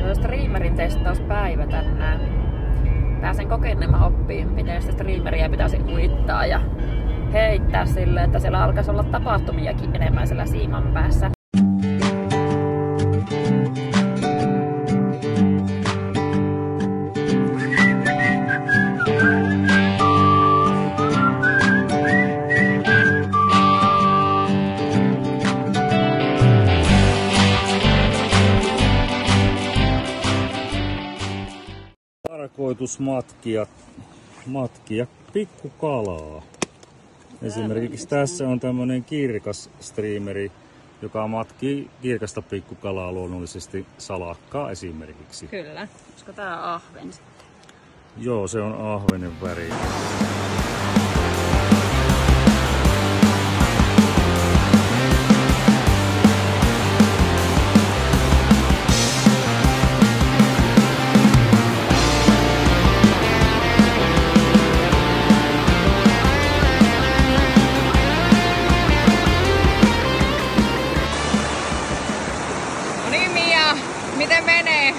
Se on streamerin testauspäivä tänään. Pääsen kokeilemaan oppiin, miten sitä streameria pitäisi uittaa ja heittää silleen, että siellä alkaisi olla tapahtumiakin enemmän siellä siiman päässä. Tarkoitus matkia pikkukalaa. Esimerkiksi tässä on tämmönen kirkas streameri, joka matkii kirkasta pikkukalaa luonnollisesti salakkaa esimerkiksi. Kyllä. Olisiko tää ahven sitten? Joo, se on ahvenen väri. Miten menee?